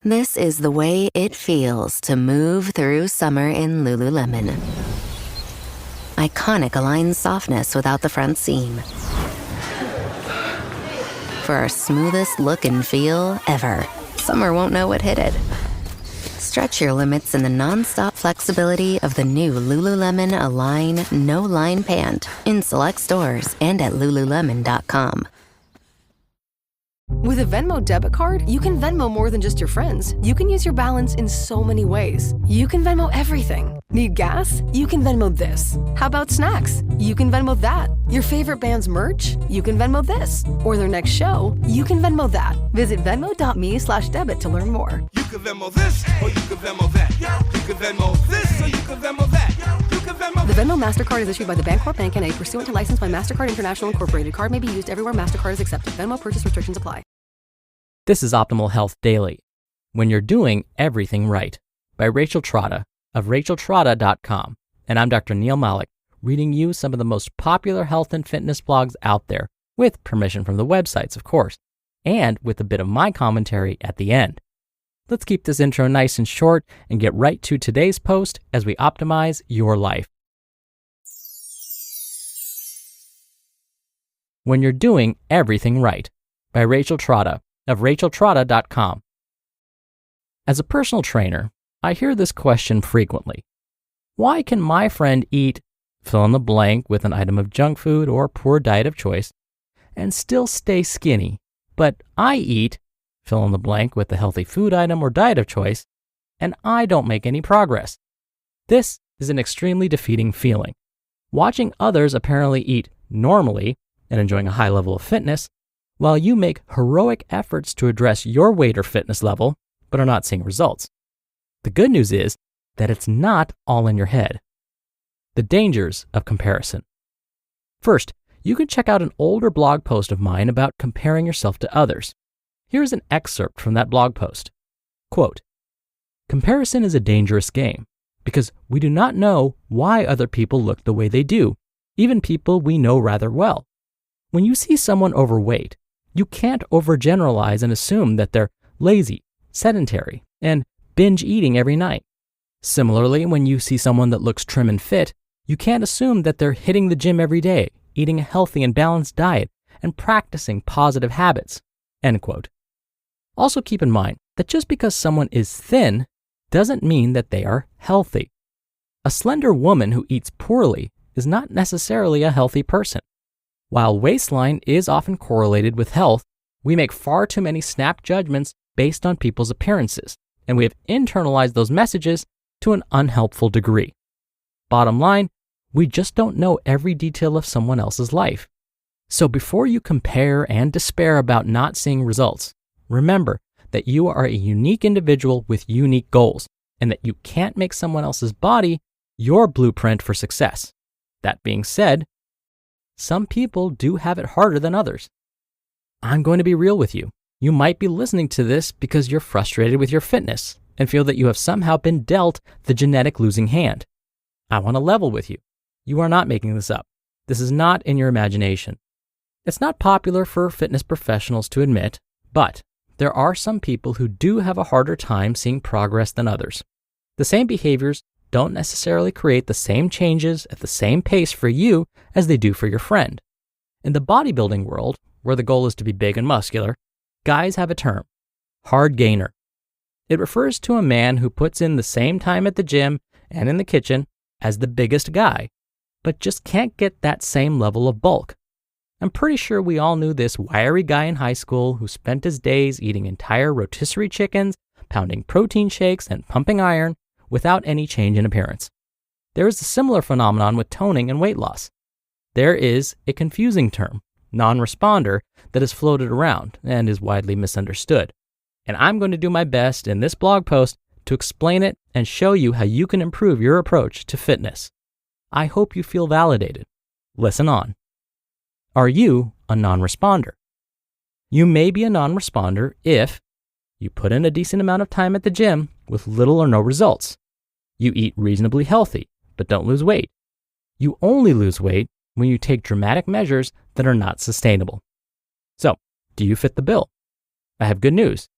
This is the way it feels to move through summer in Lululemon. Iconic Align softness without the front seam. For our smoothest look and feel ever, summer won't know what hit it. Stretch your limits in the non-stop flexibility of the new Lululemon Align No-Line Pant in select stores and at Lululemon.com. With a Venmo debit card, you can Venmo more than just your friends. You can use your balance in so many ways. You can Venmo everything. Need gas? You can Venmo this. How about snacks? You can Venmo that. Your favorite band's merch? You can Venmo this. Or their next show? You can Venmo that. Visit Venmo.me/debit to learn more. You can Venmo this, or you can Venmo that. You can Venmo this, or you can Venmo that. You can Venmo. The Venmo MasterCard is issued by the Bancorp Bank N.A. pursuant to license by MasterCard International Incorporated. Card may be used everywhere MasterCard is accepted. Venmo purchase restrictions apply. This is Optimal Health Daily, When You're Doing Everything Right, by Rachel Trotta of racheltrotta.com. And I'm Dr. Neil Malik, reading you some of the most popular health and fitness blogs out there, with permission from the websites, of course, and with a bit of my commentary at the end. Let's keep this intro nice and short and get right to today's post as we optimize your life. When You're Doing Everything Right, by Rachel Trotta of racheltrotta.com. As a personal trainer, I hear this question frequently. Why can my friend eat fill in the blank with an item of junk food or poor diet of choice and still stay skinny, but I eat fill in the blank with a healthy food item or diet of choice and I don't make any progress? This is an extremely defeating feeling. Watching others apparently eat normally and enjoying a high level of fitness, while you make heroic efforts to address your weight or fitness level, but are not seeing results. The good news is that it's not all in your head. The dangers of comparison. First, you can check out an older blog post of mine about comparing yourself to others. Here's an excerpt from that blog post. Quote, "Comparison is a dangerous game because we do not know why other people look the way they do, even people we know rather well. When you see someone overweight, you can't overgeneralize and assume that they're lazy, sedentary, and binge eating every night. Similarly, when you see someone that looks trim and fit, you can't assume that they're hitting the gym every day, eating a healthy and balanced diet, and practicing positive habits." End quote. Also keep in mind that just because someone is thin doesn't mean that they are healthy. A slender woman who eats poorly is not necessarily a healthy person. While waistline is often correlated with health, we make far too many snap judgments based on people's appearances, and we have internalized those messages to an unhelpful degree. Bottom line, we just don't know every detail of someone else's life. So before you compare and despair about not seeing results, remember that you are a unique individual with unique goals, and that you can't make someone else's body your blueprint for success. That being said, some people do have it harder than others. I'm going to be real with you. You might be listening to this because you're frustrated with your fitness and feel that you have somehow been dealt the genetic losing hand. I want to level with you. You are not making this up. This is not in your imagination. It's not popular for fitness professionals to admit, but there are some people who do have a harder time seeing progress than others. The same behaviors don't necessarily create the same changes at the same pace for you as they do for your friend. In the bodybuilding world, where the goal is to be big and muscular, guys have a term, hard gainer. It refers to a man who puts in the same time at the gym and in the kitchen as the biggest guy, but just can't get that same level of bulk. I'm pretty sure we all knew this wiry guy in high school who spent his days eating entire rotisserie chickens, pounding protein shakes, and pumping iron without any change in appearance. There is a similar phenomenon with toning and weight loss. There is a confusing term, non-responder, that is floated around and is widely misunderstood. And I'm going to do my best in this blog post to explain it and show you how you can improve your approach to fitness. I hope you feel validated. Listen on. Are you a non-responder? You may be a non-responder if you put in a decent amount of time at the gym with little or no results. You eat reasonably healthy, but don't lose weight. You only lose weight when you take dramatic measures that are not sustainable. So, do you fit the bill? I have good news.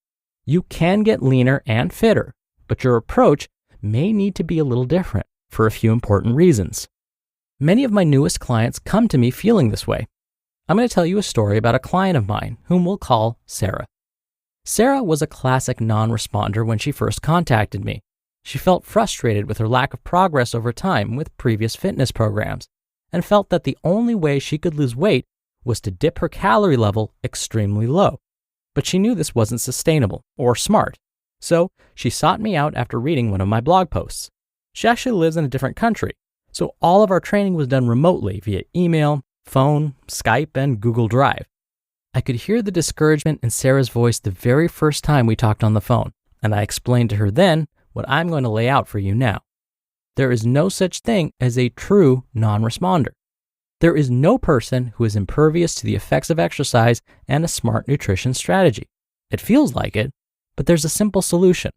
You can get leaner and fitter, but your approach may need to be a little different for a few important reasons. Many of my newest clients come to me feeling this way. I'm going to tell you a story about a client of mine whom we'll call Sarah. Sarah was a classic non-responder when she first contacted me. She felt frustrated with her lack of progress over time with previous fitness programs and felt that the only way she could lose weight was to dip her calorie level extremely low. But she knew this wasn't sustainable or smart. So she sought me out after reading one of my blog posts. She actually lives in a different country, so all of our training was done remotely via email, phone, Skype, and Google Drive. I could hear the discouragement in Sarah's voice the very first time we talked on the phone, and I explained to her then what I'm going to lay out for you now. There is no such thing as a true non-responder. There is no person who is impervious to the effects of exercise and a smart nutrition strategy. It feels like it, but there's a simple solution.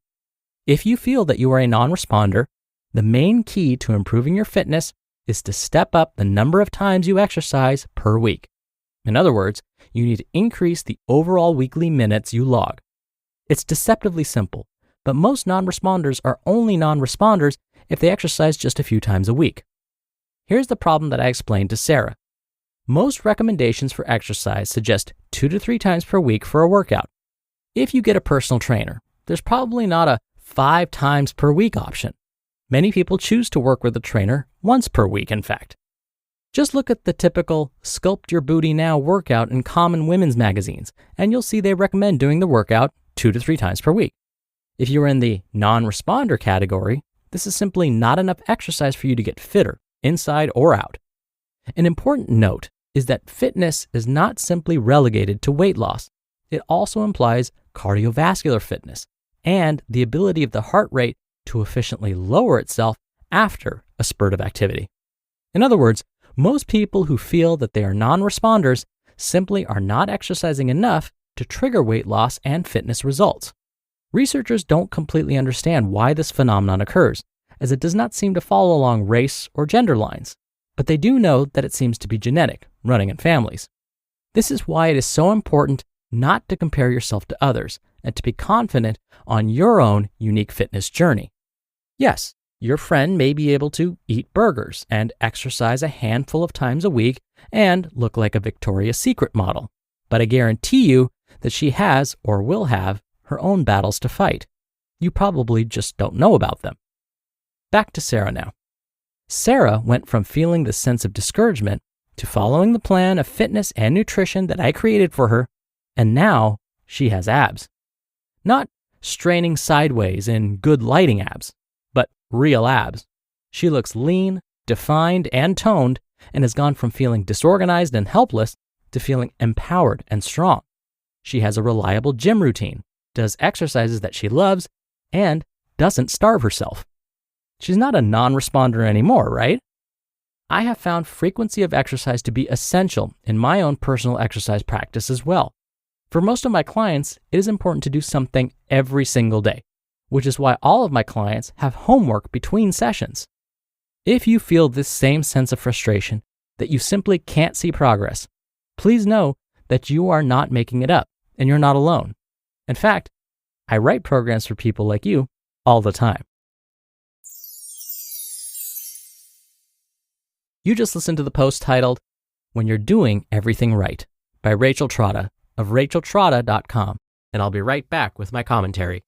If you feel that you are a non-responder, the main key to improving your fitness is to step up the number of times you exercise per week. In other words, you need to increase the overall weekly minutes you log. It's deceptively simple, but most non-responders are only non-responders if they exercise just a few times a week. Here's the problem that I explained to Sarah. Most recommendations for exercise suggest 2 to 3 times per week for a workout. If you get a personal trainer, there's probably not a 5 times per week option. Many people choose to work with a trainer once per week, in fact. Just look at the typical Sculpt Your Booty Now workout in common women's magazines, and you'll see they recommend doing the workout 2 to 3 times per week. If you're in the non-responder category, this is simply not enough exercise for you to get fitter, inside or out. An important note is that fitness is not simply relegated to weight loss. It also implies cardiovascular fitness and the ability of the heart rate to efficiently lower itself after a spurt of activity. In other words, most people who feel that they are non-responders simply are not exercising enough to trigger weight loss and fitness results. Researchers don't completely understand why this phenomenon occurs, as it does not seem to follow along race or gender lines, but they do know that it seems to be genetic, running in families. This is why it is so important not to compare yourself to others and to be confident on your own unique fitness journey. Yes, your friend may be able to eat burgers and exercise a handful of times a week and look like a Victoria's Secret model, but I guarantee you that she has or will have her own battles to fight. You probably just don't know about them. Back to Sarah now. Sarah went from feeling the sense of discouragement to following the plan of fitness and nutrition that I created for her, and now she has abs. Not straining sideways in good lighting abs, but real abs. She looks lean, defined, and toned, and has gone from feeling disorganized and helpless to feeling empowered and strong. She has a reliable gym routine, does exercises that she loves, and doesn't starve herself. She's not a non-responder anymore, right? I have found frequency of exercise to be essential in my own personal exercise practice as well. For most of my clients, it is important to do something every single day, which is why all of my clients have homework between sessions. If you feel this same sense of frustration that you simply can't see progress, please know that you are not making it up and you're not alone. In fact, I write programs for people like you all the time. You just listened to the post titled, When You're Doing Everything Right by Rachel Trotta of racheltrotta.com, and I'll be right back with my commentary.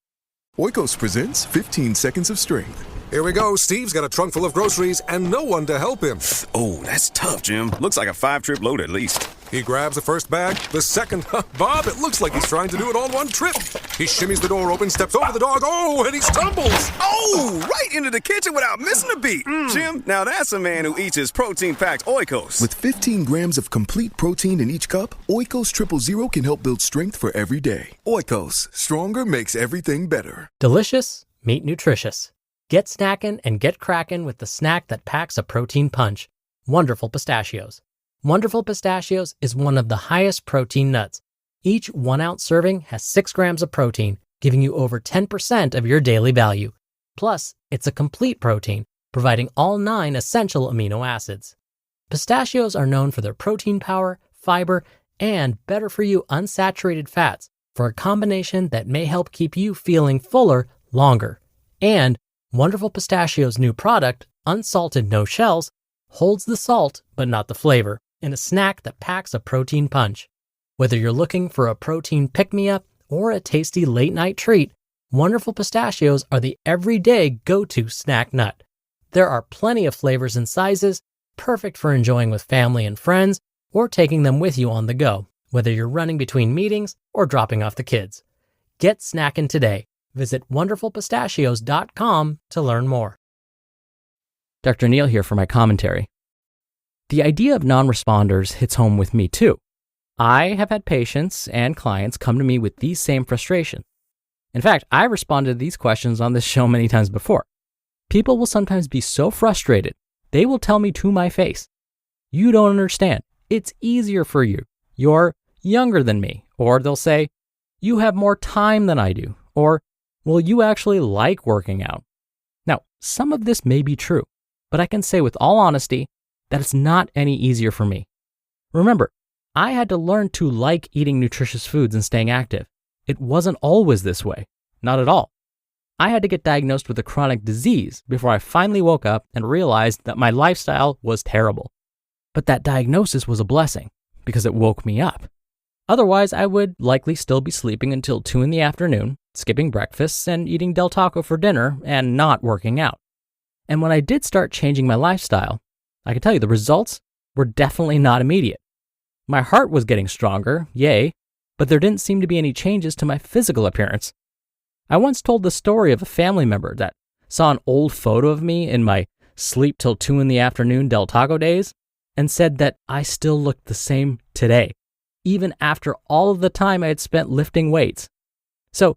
Oikos presents 15 Seconds of Strength. Here we go. Steve's got a trunk full of groceries and no one to help him. Oh, that's tough, Jim. Looks like a 5-trip load at least. He grabs the first bag, the second. Bob, it looks like he's trying to do it all in one trip. He shimmies the door open, steps over the dog, and he stumbles. Oh, right into the kitchen without missing a beat. Jim, now that's a man who eats his protein-packed Oikos. With 15 grams of complete protein in each cup, Oikos Triple Zero can help build strength for every day. Oikos, stronger makes everything better. Delicious, meet nutritious. Get snackin' and get crackin' with the snack that packs a protein punch. Wonderful Pistachios. Wonderful Pistachios is one of the highest protein nuts. Each 1-ounce serving has 6 grams of protein, giving you over 10% of your daily value. Plus, it's a complete protein, providing all 9 essential amino acids. Pistachios are known for their protein power, fiber, and better-for-you unsaturated fats, for a combination that may help keep you feeling fuller longer. And Wonderful Pistachio's new product, Unsalted No Shells, holds the salt but not the flavor in a snack that packs a protein punch. Whether you're looking for a protein pick-me-up or a tasty late-night treat, Wonderful Pistachios are the everyday go-to snack nut. There are plenty of flavors and sizes, perfect for enjoying with family and friends or taking them with you on the go, whether you're running between meetings or dropping off the kids. Get snacking today. Visit wonderfulpistachios.com to learn more. Dr. Neil here for my commentary. The idea of non-responders hits home with me too. I have had patients and clients come to me with these same frustrations. In fact, I responded to these questions on this show many times before. People will sometimes be so frustrated, they will tell me to my face, "You don't understand. It's easier for you. You're younger than me." Or they'll say, "You have more time than I do." Or, "Well, you actually like working out." Now, some of this may be true, but I can say with all honesty that it's not any easier for me. Remember, I had to learn to like eating nutritious foods and staying active. It wasn't always this way. Not at all. I had to get diagnosed with a chronic disease before I finally woke up and realized that my lifestyle was terrible. But that diagnosis was a blessing because it woke me up. Otherwise, I would likely still be sleeping until 2 in the afternoon, skipping breakfasts and eating Del Taco for dinner and not working out. And when I did start changing my lifestyle, I can tell you the results were definitely not immediate. My heart was getting stronger, yay, but there didn't seem to be any changes to my physical appearance. I once told the story of a family member that saw an old photo of me in my sleep till 2 in the afternoon Del Taco days and said that I still looked the same today, even after all of the time I had spent lifting weights. So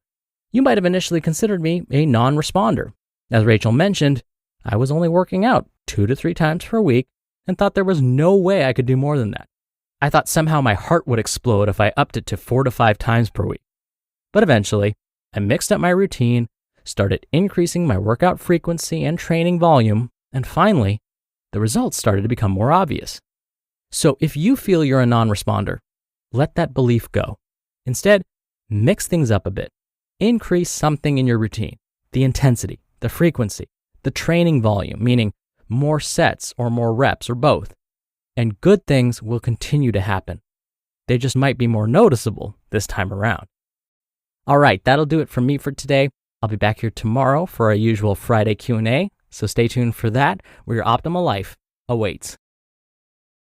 you might have initially considered me a non-responder. As Rachel mentioned, I was only working out 2 to 3 times per week and thought there was no way I could do more than that. I thought somehow my heart would explode if I upped it to 4 to 5 times per week. But eventually, I mixed up my routine, started increasing my workout frequency and training volume, and finally, the results started to become more obvious. So if you feel you're a non-responder, let that belief go. Instead, mix things up a bit. Increase something in your routine, the intensity, the frequency, the training volume, meaning more sets or more reps or both. And good things will continue to happen. They just might be more noticeable this time around. All right, that'll do it from me for today. I'll be back here tomorrow for our usual Friday Q&A, so stay tuned for that, where your optimal life awaits.